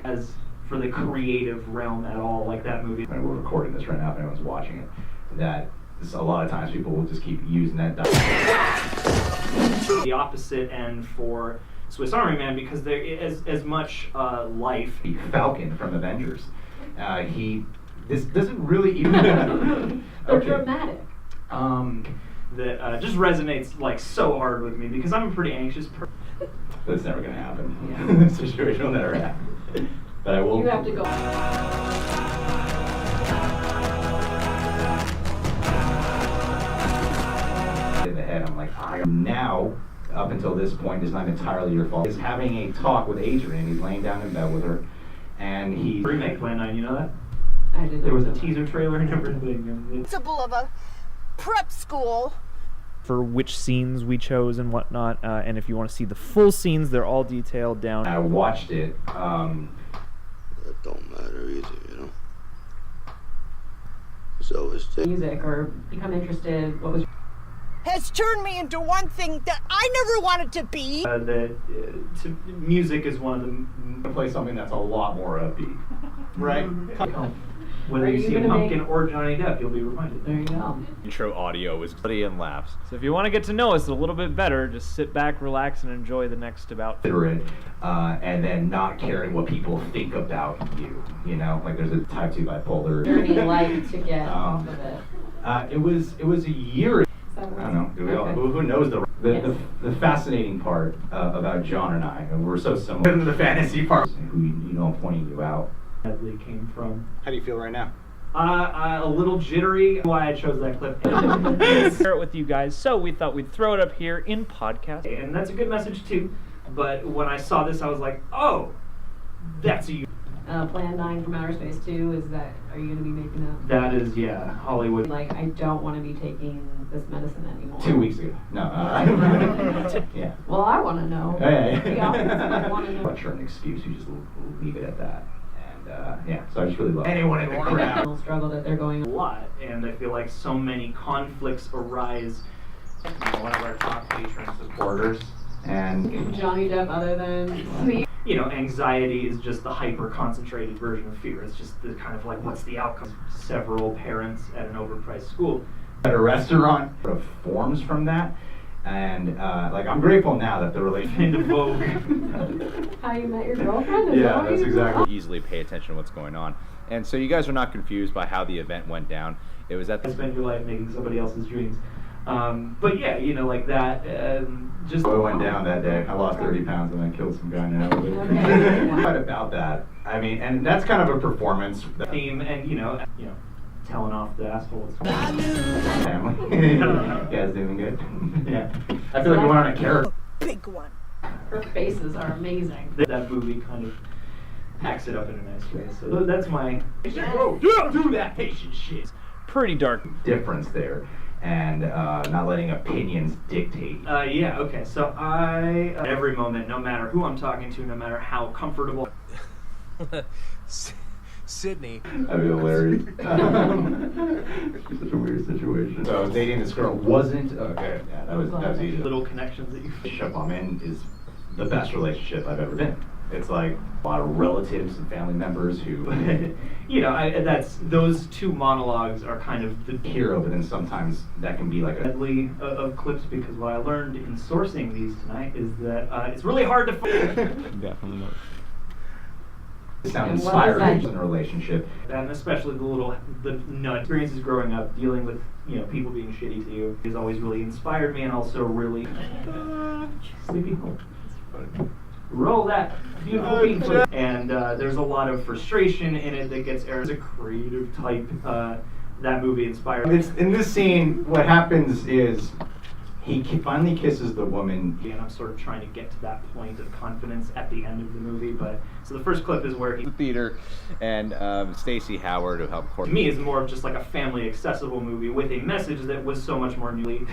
As for the creative realm at all, like that movie. And we're recording this right now. If anyone's watching it, that a lot of times people will just keep using that. The opposite end for Swiss Army Man because there is as much life. Falcon from Avengers. This doesn't really even. They're dramatic. That just resonates like so hard with me because I'm a pretty anxious person. That's never gonna happen. Yeah. This situation will never happen. But I will. You have to go. In the head, I'm like, now, up until this point, is not entirely your fault. He's having a talk with Adrian. He's laying down in bed with her, and he. Remake Plan 9, you know that? I didn't. There was a teaser trailer and everything. Principal of a prep school. For which scenes we chose and whatnot, and if you want to see the full scenes, they're all detailed down. I watched it. That don't matter either, you know. So it's Music or become interested. What was? Has turned me into one thing that I never wanted to be. Music is one of the. To play something that's a lot more upbeat, right? Whether Are you you see gonna Pumpkin or Johnny Depp, you'll be reminded. There you go. Intro audio was bloody and laughs. So if you want to get to know us a little bit better, just sit back, relax, and enjoy the next about. And then not caring what people think about you. You know, like there's a type 2 bipolar. Journey like to get off of it. It was a year. I don't know. Do we all, who knows the fascinating part about John and I? And we're so similar. The fantasy part. Who you know, I'm pointing you out. Hadley came from. How do you feel right now? A little jittery. Why I chose that clip. Share it with you guys, so we thought we'd throw it up here in podcast. And that's a good message too. But when I saw this, I was like, oh, that's a. Plan 9 from Outer Space 2. Is that? Are you going to be making that? That is, yeah, Hollywood. Like, I don't want to be taking this medicine anymore. 2 weeks ago. No. Yeah. Well, I want to know. Hey. I want to know. Not sure an excuse. You just leave it at that. And yeah. So I just really love anyone in the crowd. Struggle that they're going A lot, and I feel like so many conflicts arise. One of our top patron supporters, and Johnny Depp, other than me. You know, anxiety is just the hyper-concentrated version of fear. It's just the kind of like, what's the outcome? Several parents at an overpriced school. At a restaurant, sort of forms from that. And like, I'm grateful now that the relationship into vogue. How you met your girlfriend? Is Yeah, that that's exactly. Easily pay attention to what's going on. And so you guys are not confused by how the event went down. It was at the. Spend your life making somebody else's dreams. But yeah, you know, like that. Just. I went down that day. I lost 30 pounds and I killed some guy in an elevator. What about that? I mean, and that's kind of a performance theme, and you know, telling off the assholes. Family. You guys doing good? Yeah. I feel like we went on a character. Big one. Her faces are amazing. That movie kind of hacks it up in a nice way. So that's my. Whoa, do that patient shit. Pretty dark difference there. And not letting opinions dictate. Yeah, okay. So I, every moment, no matter who I'm talking to, no matter how comfortable. Sydney. That'd be hilarious. Such a weird situation. So I was dating this girl. Wasn't okay. Yeah, that was easy. Little connections that you. The relationship I'm in is the best relationship I've ever been. It's like a lot of relatives and family members who, you know, that's those two monologues are kind of the hero, but then sometimes that can be like a medley of clips, because what I learned in sourcing these tonight is that it's really hard to find. Definitely not. Sound inspired in a relationship, and especially the nut experiences growing up, dealing with people being shitty to you, has always really inspired me, and also really sleepy home. Roll that beautiful bean footage. And there's a lot of frustration in it that gets aired. As a creative type that movie inspired. It's, in this scene, what happens is he finally kisses the woman. And I'm sort of trying to get to that point of confidence at the end of the movie. But so the first clip is where he, The theater, and Stacey Howard, who helped to me, is more of just like a family accessible movie with a message that was so much more new.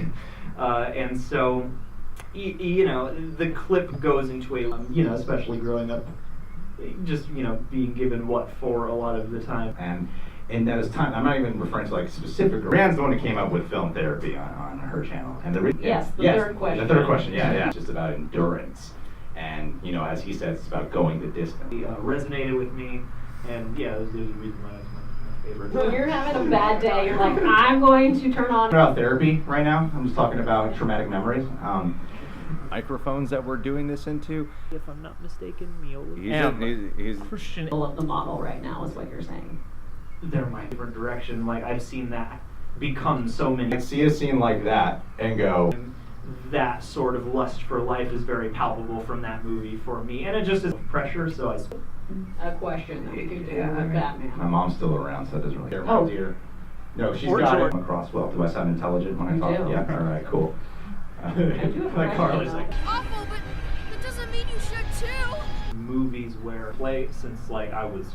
And so, you know, the clip goes into a, you know, especially growing up, just, you know, being given what for a lot of the time. And that is time. I'm not even referring to like specific. Brianne's the one who came up with film therapy on her channel. And Yes, the third question. The third question, yeah. It's just about endurance. And, you know, as he says, it's about going the distance. He resonated with me, and yeah, there's a reason why it's my favorite. When you're having a bad day, you're like, I'm going to turn on. About therapy right now. I'm just talking about traumatic memories. microphones that we're doing this into. If I'm not mistaken, Miola. He's Christian. Of the model right now is what you're saying. They're my different direction. Like, I've seen that become so many. I see a scene like that and go, that sort of lust for life is very palpable from that movie for me, and it just is pressure. So A question that we could do with Batman. my mom's still around, so it doesn't really care. Oh. Dear. No, she's Or got George. it across well. Do I sound intelligent when I You talk? do. Yeah. All right. Cool. I do have a like Carly's question, like Awful, but that doesn't mean you should too. movies where play since like I was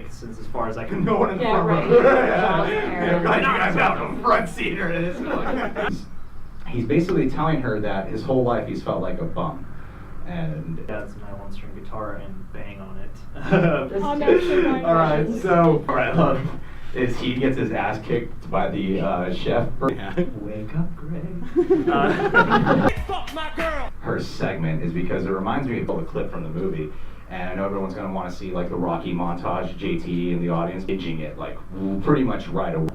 since as far as I can go in the Yeah, front right. row. Yeah. I'm glad you guys have the front seat or it is. He's basically telling her that his whole life he's felt like a bum. And That's my one string guitar and bang on it. Oh, no, sure, my all right, gosh. so what I love is he gets his ass kicked by the chef. Wake up, Greg. Fuck my girl. Her segment is because it reminds me of a clip from the movie. And I know everyone's going to want to see like the Rocky montage, JT in the audience binging it like pretty much right away.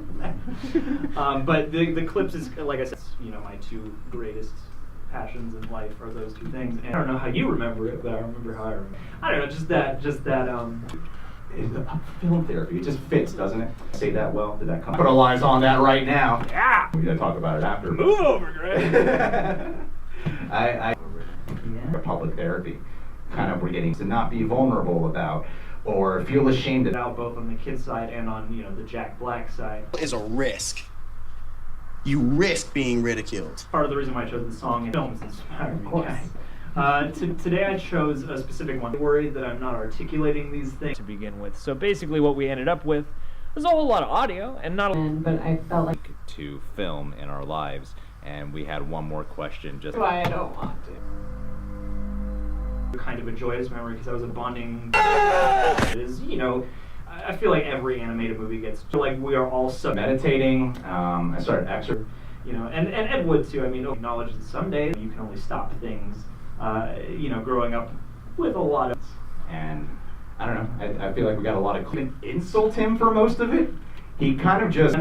But the clips is, like I said, you know, my two greatest passions in life are those two things. And I don't know how you remember it, but I remember how I remember. I don't know, just that It's film therapy. It just fits, doesn't it? Say that well? Did that come? Put a lines on that right now. Yeah. We gotta talk about it after. Move over, Greg. I public therapy. Kind of we're getting to not be vulnerable about or feel ashamed Out both on the kid side and on, you know, the Jack Black side. Is a risk. You risk being ridiculed. Part of the reason why I chose the song and films inspired me. course. Today I chose a specific one. I'm worried that I'm not articulating these things. To begin with. So basically what we ended up with was a whole lot of audio and not a But I felt like to film in our lives, and we had one more question. Just why I don't want to. Kind of a joyous memory because I was a bonding. It is, you know, I feel like every animated movie gets like we are all meditating. I started exercising. you know, and Ed Wood too. I mean, acknowledge that someday you can only stop things. You know, growing up with a lot of, And I don't know. I feel like we got a lot of insult him for most of it. He kind of just.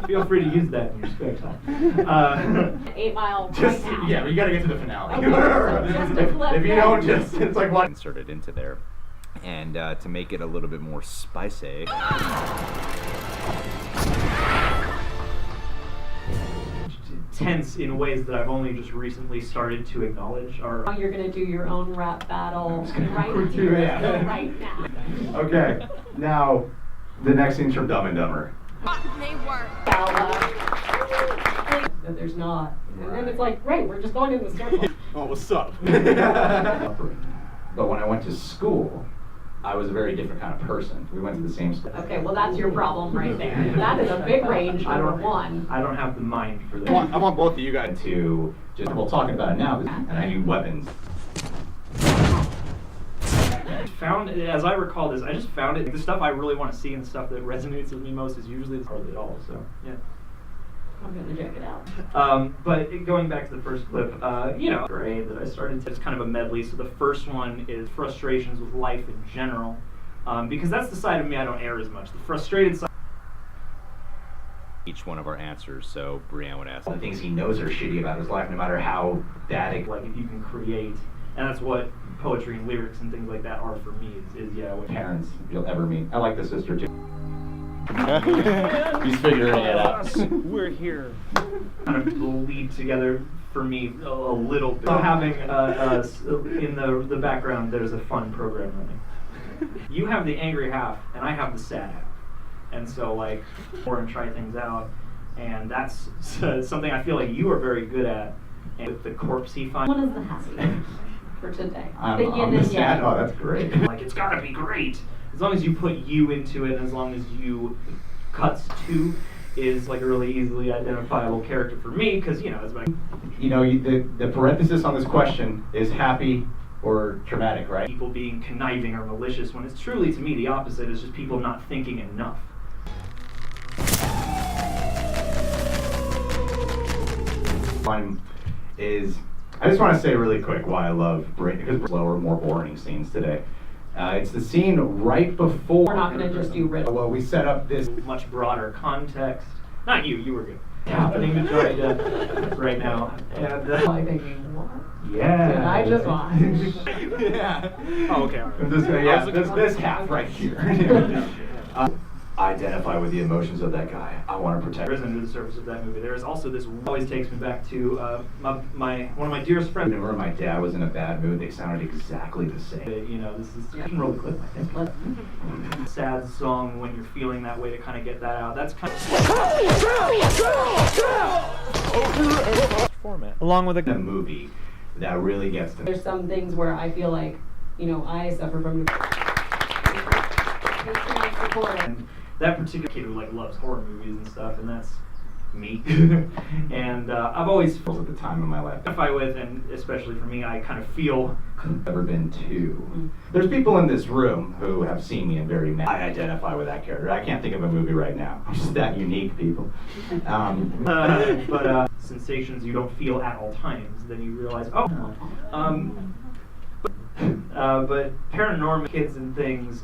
Feel free to use that in your spare time. 8 Mile. Just right now. yeah, we gotta get to the finale. Okay, so just a clip if you there. don't, just it's like what? inserted into there, and to make it a little bit more spicy. Tense in ways that I've only just recently started to acknowledge. Now you're gonna do your own rap battle right do here, that. right now. Okay, now the next scene's from Dumb and Dumber. May work. That there's not. And then it's like, great, we're just going in the circle. Oh, what's up? But when I went to school, I was a very different kind of person. We went to the same school. Okay, well that's your problem right there. That is a big range, number one. I don't have the mind for that. I want both of you guys. To just well talking about it now, and I knew weapons. Found, as I recall this, I just found it. The stuff I really want to see and stuff that resonates with me most is usually hardly at all. So yeah. I'm gonna check it out. But going back to the first clip, you know, great that I started to, it's kind of a medley. So the first one is frustrations with life in general, because that's the side of me I don't air as much. The frustrated side. Each one of our answers. So Brianne would ask The things he knows are shitty about his life, no matter how bad it. Like if you can create, and that's what poetry and lyrics and things like that are for me. Is yeah, what Parents you'll ever meet. I like the sister too. He's figuring it out. We're here. kind of lead together for me a little bit. So having in the background, there's a fun program running. You have the angry half, and I have the sad half. and so like and try things out, and that's something I feel like you are very good at. And with the corpsey fine. What is the happy for today? I'm the sad. Oh, that's great. Like it's gotta be great as long as you put you into it, and as long as you cuts to is like a really easily identifiable character for me, because you know it's like the parenthesis on this question is happy or traumatic, right? People being conniving or malicious, when it's truly to me the opposite is just people not thinking enough. One is, I just want to say really quick why I love because slower, more boring scenes today. It's the scene right before. We're not going to just do riddle. Well, we set up this much broader context. Not you, you were good. Happening to Johnny Depp right now. And I'm thinking, what? Yeah. Did I just watch? Yeah. Oh, okay. This half right here. Identify with the emotions of that guy. I want to protect. Risen to the surface of that movie. There is also this always takes me back to one of my dearest friends. Whenever my dad was in a bad mood, they sounded exactly the same. You know, this is you can roll the clip, I think. Sad song when you're feeling that way to kind of get that out. That's kind of format. Along with a movie that really gets to me. There's some things where I feel like, you know, I suffer from. And that particular kid who like loves horror movies and stuff, and that's me. And I've always felt at the time in my life identify with, and especially for me, I kind of feel never been to. There's people in this room who have seen me in very I identify with that character. I can't think of a movie right now. I'm just that unique, people. But sensations you don't feel at all times, then you realize, oh. But paranormal kids and things.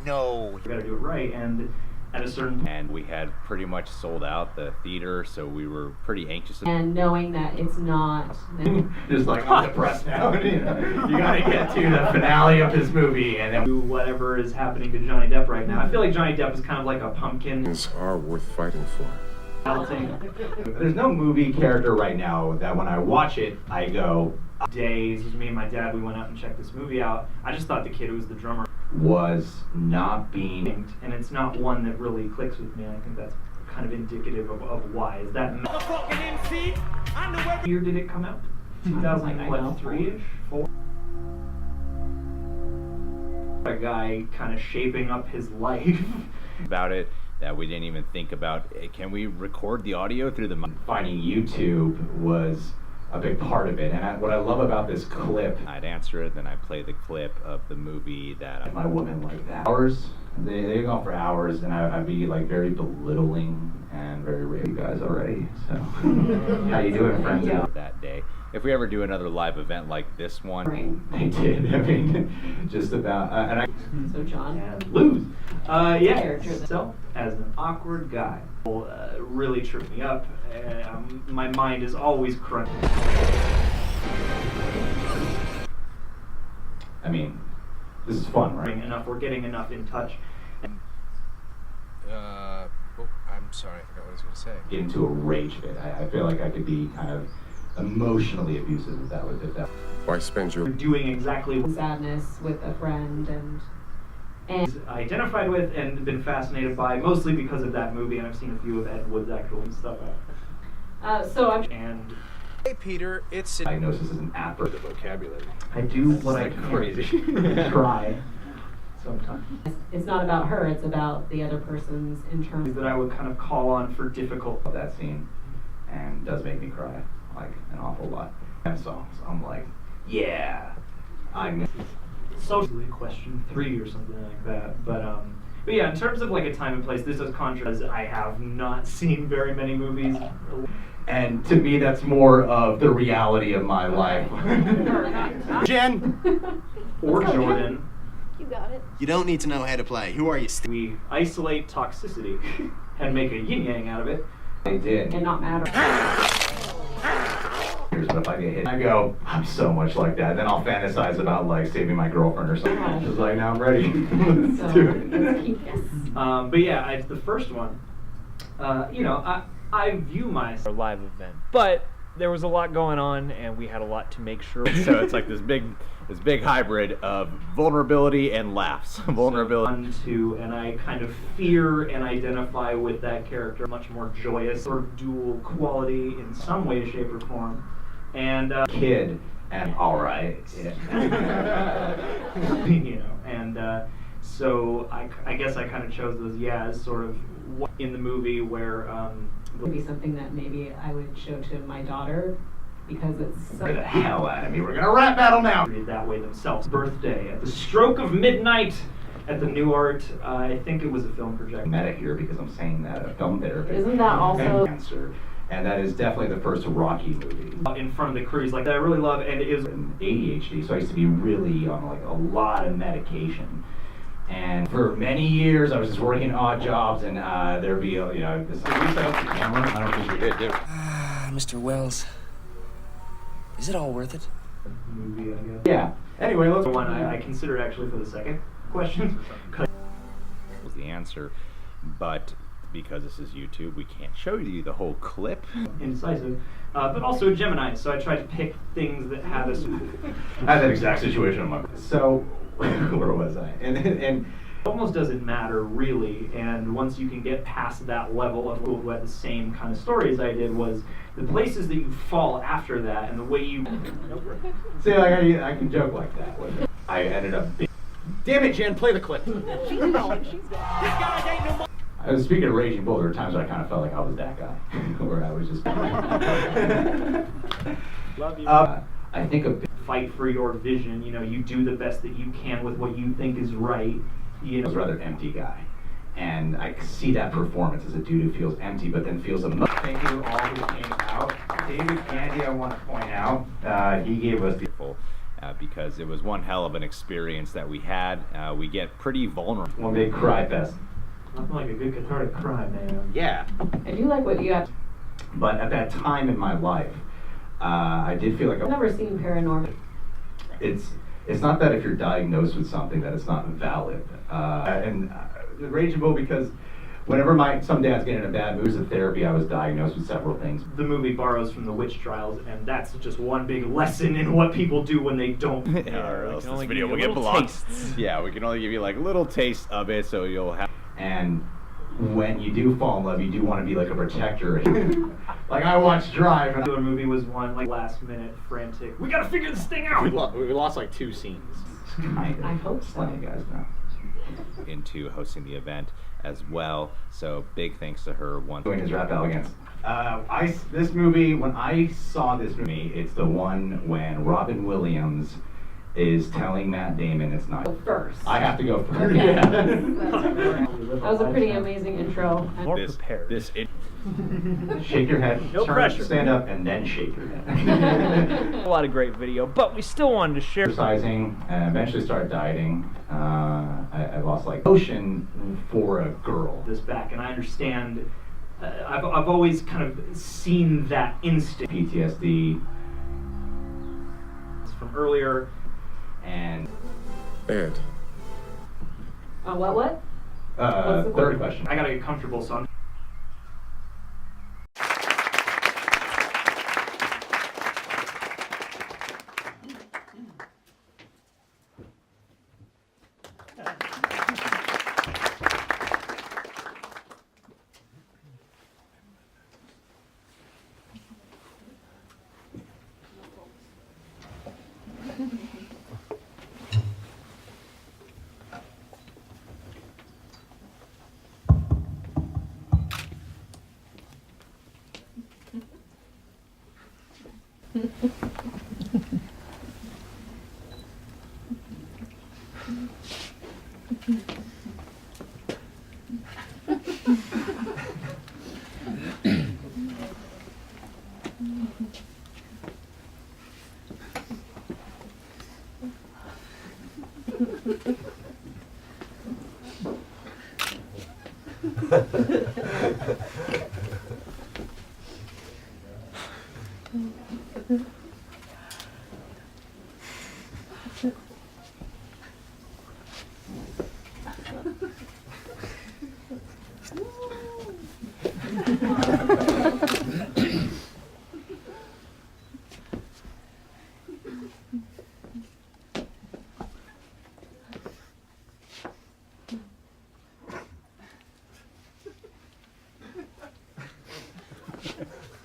No. You gotta do it right, and at a certain and we had pretty much sold out the theater, so we were pretty anxious. And knowing that it's not just like I'm depressed now. You gotta get to the finale of this movie, and then do whatever is happening to Johnny Depp right now. I feel like Johnny Depp is kind of like a pumpkin. Are worth fighting for. There's no movie character right now that when I watch it, I go. Days, me and my dad, we went out and checked this movie out. I just thought the kid who was the drummer was not being, and it's not one that really clicks with me. I think that's kind of indicative of why. Is that year did it come out? 2003-ish, 4. A guy kind of shaping up his life. About it that we didn't even think about. Can we record the audio through the? Finding YouTube was a big part of it, and what I love about this clip, I'd answer it, then I play the clip of the movie that my woman like that. Hours, they go on for hours, and I'd be like very belittling and very you guys already. So how you doing, friends? Yeah. That day, if we ever do another live event like this one, they did. I mean, just about. And I. So John, lose. Yeah. So as an awkward guy, really tripped me up. My mind is always crunching. I mean, this is fun, right? Enough. We're getting enough in touch. I'm sorry, I forgot what I was going to say. Get into a rage fit. I feel like I could be kind of emotionally abusive if that was Why spend your doing exactly sadness with a friend and I identified with and been fascinated by, mostly because of that movie, and I've seen a few of Ed Wood's actual stuff out. So I'm and hey Peter, it's diagnosis is an app for the vocabulary. I do what I can. Crazy. Try sometimes. It's not about her, it's about the other person's internal that I would kind of call on for difficult. That scene, and does make me cry like an awful lot. And songs, I'm like, yeah, I'm. Socially, question 3 or something like that, but yeah, in terms of like a time and place, this is contrast. I have not seen very many movies, and to me, that's more of the reality of my life. Jen or Jordan. You got it. You don't need to know how to play. Who are you? We isolate toxicity and make a yin yang out of it. They did. and not matter. But if I get hit, I go, I'm so much like that. Then I'll fantasize about like saving my girlfriend or something. Just like, now I'm ready. Let's do it. But yeah, the first one, you know, I view myself live event, but there was a lot going on, and we had a lot to make sure. So it's like this big this big hybrid of vulnerability and laughs. Vulnerability. Fun too, and I kind of fear and identify with that character. Much more joyous, sort of dual quality in some way, shape, or form. And Kid and all right. Yeah. you know, and so I guess I kind of chose those, as sort of in the movie where Would be something that maybe I would show to my daughter because it's so. Get the hell out of me. We're gonna rap battle now. Read that way themselves. Birthday at the stroke of midnight at the New Art. I think it was a film projector. Meta here because I'm saying that a film therapy. Isn't that also Cancer, and that is definitely the first Rocky movie. In front of the crew, like that I really love, and it is ADHD, so I used to be really on like a lot of medication. And for many years, I was just working odd jobs, and there'd be, this. Did we set up the camera? I don't think we did, did we? Mr. Wells, is it all worth it? Movie, I guess. Yeah. Anyway, let's. The one I considered actually for the second question. Was the answer, but because this is YouTube, we can't show you the whole clip. Indecisive, but also a Gemini, so I tried to pick things that have a. I had that exact situation on my. So. Where was I? And it almost doesn't matter really, and once you can get past that level of people who had the same kind of story as I did, was the places that you fall after that and the way you see, like I can joke like that. I ended up Damn it, Jen, play the clip. She's going. She's going. I was speaking of Raging Bull, there were times where I kind of felt like I was that guy, where I was just love you. I think a fight for your vision, you do the best that you can with what you think is right. I was a rather empty guy. And I see that performance as a dude who feels empty, but then feels Thank you all who came out. David Candy, I want to point out, he gave us beautiful because it was one hell of an experience that we had. We get pretty vulnerable. One big cry fest. Nothing like a good cathartic cry, man. Yeah. I do like what you have. But at that time in my life, I did feel like I've never seen paranormal. It's not that if you're diagnosed with something that it's not valid. Raging Bull, because whenever some dads get in a bad mood of therapy, I was diagnosed with several things. The movie borrows from the witch trials, and that's just one big lesson in what people do when they don't. Or else this video will get blocked. Yeah, we can only give you like little taste of it, so you'll have. And when you do fall in love, you do want to be like a protector. Like I watched Drive, and the movie was one like last minute frantic. We gotta figure this thing out. We lost like 2 scenes. I hope so. Let you guys know. Into hosting the event as well, so big thanks to her. Doing his rap elegance. This movie, when I saw this movie, it's the one when Robin Williams is telling Matt Damon it's not. First. I have to go first. Okay. Yeah. That was a pretty amazing intro. More prepared. Shake your head, no pressure. Stand up, and then shake your head. A lot of great video, but we still wanted to share. Exercising, and eventually started dieting. I lost like motion for a girl. This back, and I understand. I've always kind of seen that instinct. PTSD from earlier, and. What? Third question. I gotta get comfortable, so I'm.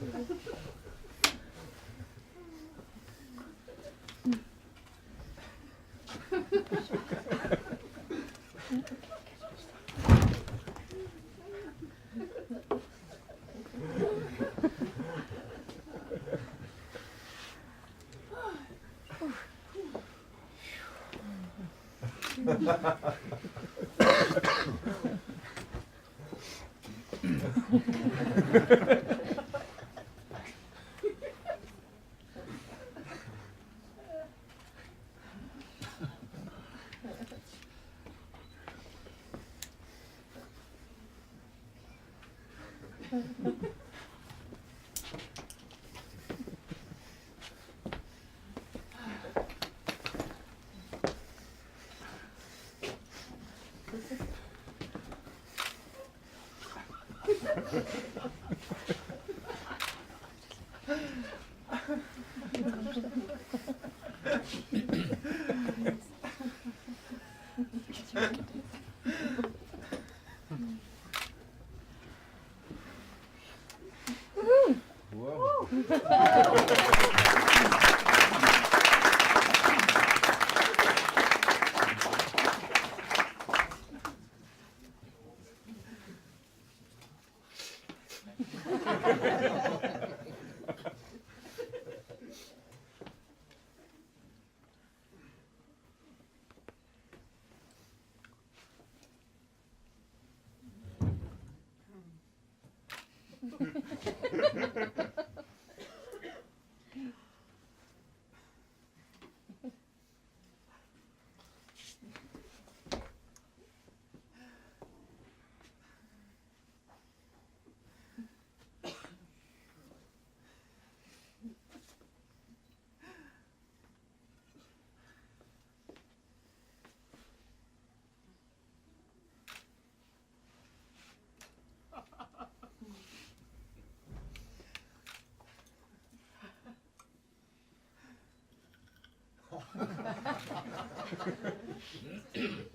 Ha ha ha ha.